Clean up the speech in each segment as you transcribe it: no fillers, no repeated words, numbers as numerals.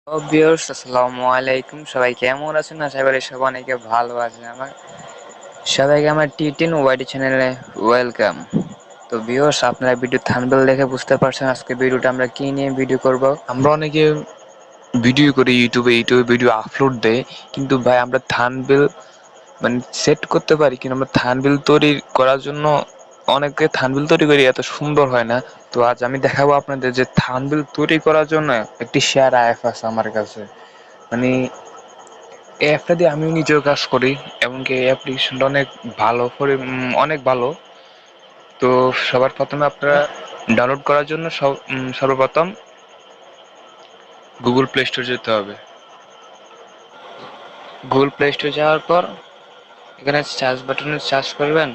Viewers আসসালামু আলাইকুম, সবাই কেমন আছেন? আশা করি সবাই অনেকে ভালো আছেন। সবাইকে আমার টি10 ওয়াইটি চ্যানেলে ওয়েলকাম। তো ভিউয়ার্স, আপনারা ভিডিও থাম্বনেল দেখে বুঝতে পারছেন আজকে ভিডিওটা আমরা কি নিয়ে ভিডিও করব। আমরা অনেকে ভিডিও করি ইউটিউবে ভিডিও আপলোড দেয়, কিন্তু ভাই আমরা থাম্বনেল সেট করতে পারি, কিন্তু আমরা থাম্বনেল তৈরি করার জন্য অনেকে থাম্বনেল তৈরি করি এত সুন্দর হয় না। তো আজ আমি দেখাবো আপনাদের যে থাম্বনেল তৈরি করার জন্য একটি শেয়ার অ্যাপ আছে আমার কাছে। মানে এই অ্যাপটা দিয়ে আমি নিজেও কাজ করি, এমনকি এই অ্যাপ্লিকেশনটা অনেক ভালো। তো সবার প্রথমে আপনারা ডাউনলোড করার জন্য সর্বপ্রথম গুগল প্লে স্টোর যেতে হবে। গুগল প্লে স্টোর যাওয়ার পর এখানে সার্চ বাটনে সার্চ করবেন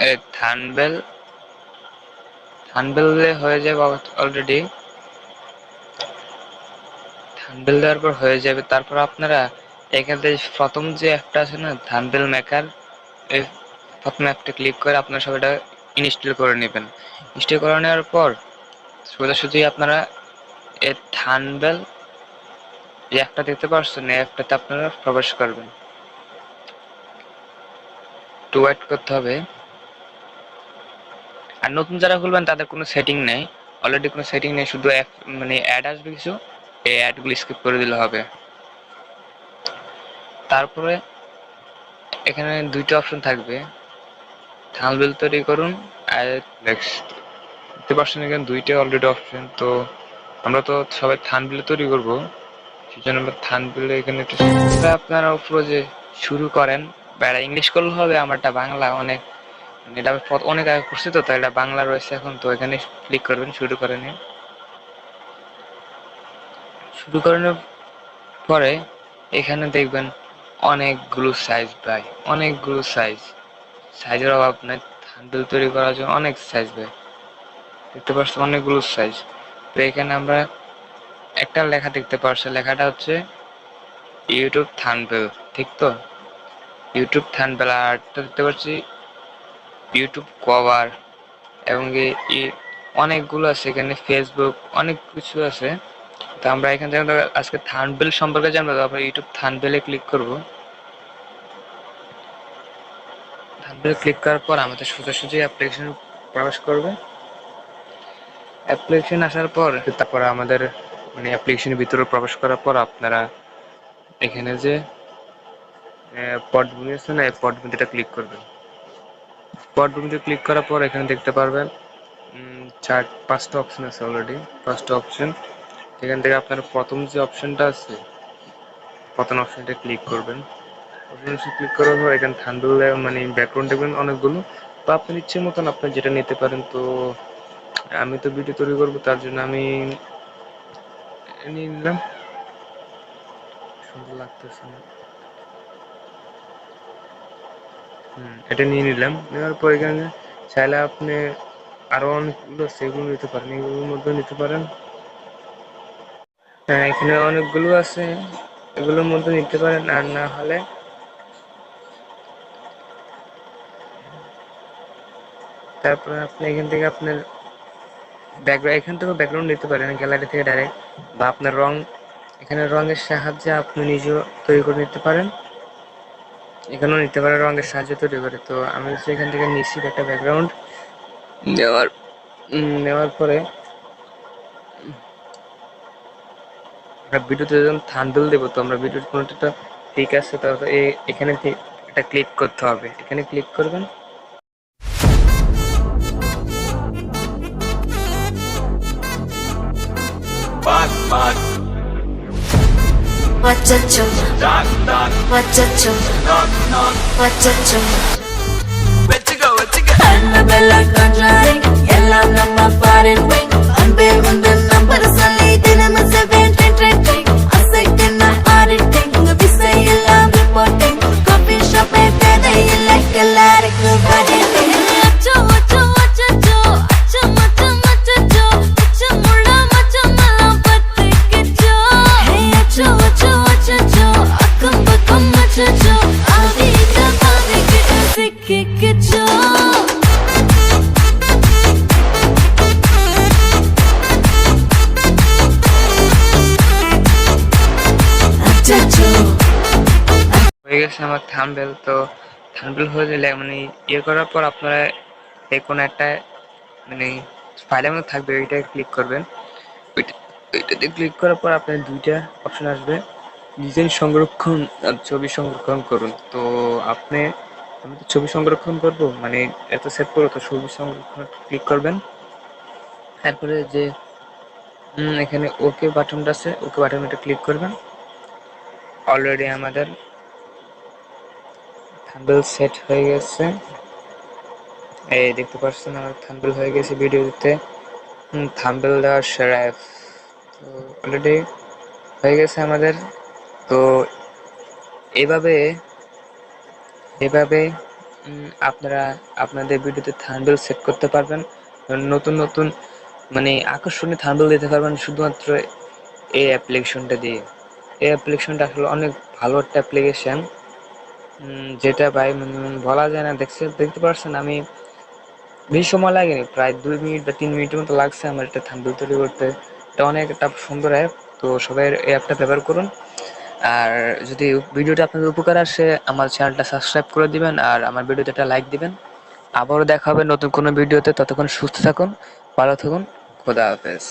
এই থাম্বনেল হয়ে যাবে অলরেডি। থাম্বনেল দেওয়ার পর হয়ে যাবে, তারপর আপনারা এখান থেকে প্রথম যে অ্যাপটা আছে না, থাম্বনেল মেকার, এই প্রথম অ্যাপটা ক্লিক করে আপনারা সবাইটা ইনস্টল করে নেবেন। ইনস্টল করে নেওয়ার পর সোজাসুজি আপনারা এই থাম্বনেল যে অ্যাপটা দেখতে পাচ্ছেন, এই অ্যাপটাতে আপনারা প্রবেশ করবেন। একটু ওয়েট করতে হবে। আর নতুন যারা খুলবেন তাদের কোনো সেটিং নেই, অলরেডি কোনো সেটিং নেই, শুধু অ্যাপ অ্যাড আসবে কিছু, এই অ্যাডগুলো স্কিপ করে দিলে হবে। তারপরে এখানে দুইটা অপশন থাকবে, থাম্বনেল তৈরি করুন আর নেক্সট। দেখতে পাচ্ছেন এখানে দুইটা অলরেডি অপশন। তো আমরা তো সবাই থাম্বনেল তৈরি করব, সেজন্য আমরা থাম্বনেল এখানে একটু আপনারা উপরে যে শুরু করেন, এটা ইংলিশ করলে হবে, আমারটা বাংলা এটা আমি অনেক আগে করছি, তো তাই এটা বাংলা রয়েছে এখন। তো এখানে ক্লিক করবেন শুরু করে নিয়ে। শুরু করানোর পরে এখানে দেখবেন অনেকগুলো সাইজ, ভাই অনেকগুলো সাইজের অভাব নেই। থাম্বনেল তৈরি করার জন্য অনেক সাইজ, ভাই দেখতে পাচ্ছ অনেকগুলো সাইজ। তো এখানে আমরা একটা লেখা দেখতে পাচ্ছি, লেখাটা হচ্ছে ইউটিউব থাম্বনেল, ঠিক তো? YouTube thumbnail. আর দেখতে পাচ্ছি ইউটিউব কভার, এবং অনেকগুলো আছে এখানে, ফেসবুক, অনেক কিছু আছে। তো আমরা এখান থেকে আজকে থাম্বনেল সম্পর্কে জানবো। তো আমরা ইউটিউব থাম্বনেলে ক্লিক করব। থাম্বনেল ক্লিক করার পর আমাদের সোজাসুজি অ্যাপ্লিকেশন প্রবেশ করবে। অ্যাপ্লিকেশন আসার পর তারপর আমাদের অ্যাপ্লিকেশনের ভিতরে প্রবেশ করার পর আপনারা এখানে যে পটভূমি আছে না, এই পটভূমিটা ক্লিক করবেন। পটভূমিতে ক্লিক করার পর এখানে দেখতে পারবেন পাঁচটা অপশন আছে অলরেডি। পাঁচটা অপশন, এখান থেকে আপনার প্রথম যে অপশনটা আছে, প্রথম অপশনটা ক্লিক করবেন। অপশন ক্লিক করার পর এখানে থাম্বনেল ব্যাকগ্রাউন্ড দেখবেন অনেকগুলো। তো আপনার ইচ্ছে মতন আপনি যেটা নিতে পারেন। তো আমি তো ভিডিও তৈরি করবো, তার জন্য আমি নিয়ে নিলাম। সুন্দর লাগতেছে না, এটা নিয়ে নিলাম। নেওয়ার পর এখানে চাইলে আপনি আরো অনেকগুলো সেগুলো নিতে পারেন, এগুলোর মধ্যে নিতে পারেন। হ্যাঁ, এখানে অনেকগুলো আছে, এগুলোর মধ্যে নিতে পারেন। আর না হলে তারপরে আপনি এখান থেকে আপনার ব্যাকগ্রাউন্ড নিতে পারেন গ্যালারি থেকে ডাইরেক্ট, বা আপনার এখানে রঙের সাহায্যে আপনি নিজেও তৈরি করে নিতে পারেন। এখানেও নিতে পারেন রঙের সাহায্যে তৈরি করে। তো আমি এখান থেকে নিচ্ছি একটা ব্যাকগ্রাউন্ড। নেওয়ার পরে আমরা ভিডিওতে যখন থাম্বনেল দেবো, তো আমরা ভিডিওর কোনটা ঠিক আছে, তারপর এখানে এটা ক্লিক করতে হবে। এখানে ক্লিক করবেন। Annabella conjuring, எல்லாம் நம்ம foreign wing. அன்பே உந்தன் நம்பர் சொல்லி தினமும் 7 trending. அசைக்கின்ற auditing, உங்க விசை எல்லாம் reporting. Coffee shop கதை இல்லை, எல்லாருக்கும் பதில். அச்சோ அச்சோ அச்சோ அச்சோ மச்சம் அச்சோ அச்சமுள்ள மச்சமெல்லாம் பத்திக்கிச்சோ. Hey அச்சோ அச்சோ அச்சோ அக்கம் பக்கம் அச்சோ, ஆதிக்க பாதிக்கிட்டு হচ্ছে আমার থাম্বনেল। তো থাম্বনেল হয়ে গেলে মানে ইয়ে করার পর আপনারা এই কোনো একটা মানে ফাইলের মধ্যে থাকবে, ওইটায় ক্লিক করবেন। ওইটাতে ক্লিক করার পর আপনার দুইটা অপশন আসবে, ডিজাইন সংরক্ষণ আর ছবি সংরক্ষণ করুন। তো আপনি, আমি তো ছবি সংরক্ষণ করব, মানে এত সেভ করবো, তো ছবি সংরক্ষণ ক্লিক করবেন। তারপরে যে এখানে ওকে বাটনটা আছে, ওকে বাটনটা ক্লিক করবেন। অলরেডি আমাদের থাম্বনেল সেট হয়ে গেছে, এই দেখতে পাচ্ছেন আমার থাম্বনেল হয়ে গেছে ভিডিওতে। থাম্বনেল দেওয়ার সেরা অ্যাপ তো অলরেডি হয়ে গেছে আমাদের। তো এভাবে এভাবে আপনারা আপনাদের ভিডিওতে থাম্বনেল সেট করতে পারবেন, নতুন নতুন মানে আকর্ষণীয় থাম্বনেল দিতে পারবেন শুধুমাত্র এই অ্যাপ্লিকেশনটা দিয়ে। এই অ্যাপ্লিকেশনটা আসলে অনেক ভালো একটা অ্যাপ্লিকেশন, যেটা ভাই বলা যায় না। দেখতে পাচ্ছেন আমি বেশি সময় লাগেনি, প্রায় 2 মিনিট বা 3 মিনিটের মতো লাগছে আমার একটা থাম্বনেল তৈরি করতে। এটা অনেক একটা সুন্দর অ্যাপ, তো সবাই এই অ্যাপটা ব্যবহার করুন। আর যদি ভিডিওটা আপনাদের উপকার আসে, আমার চ্যানেলটা সাবস্ক্রাইব করে দিবেন আর আমার ভিডিওতে একটা লাইক দিবেন। আবারও দেখা হবে নতুন কোনো ভিডিওতে, ততক্ষণ সুস্থ থাকুন, ভালো থাকুন, খোদা হাফেজ।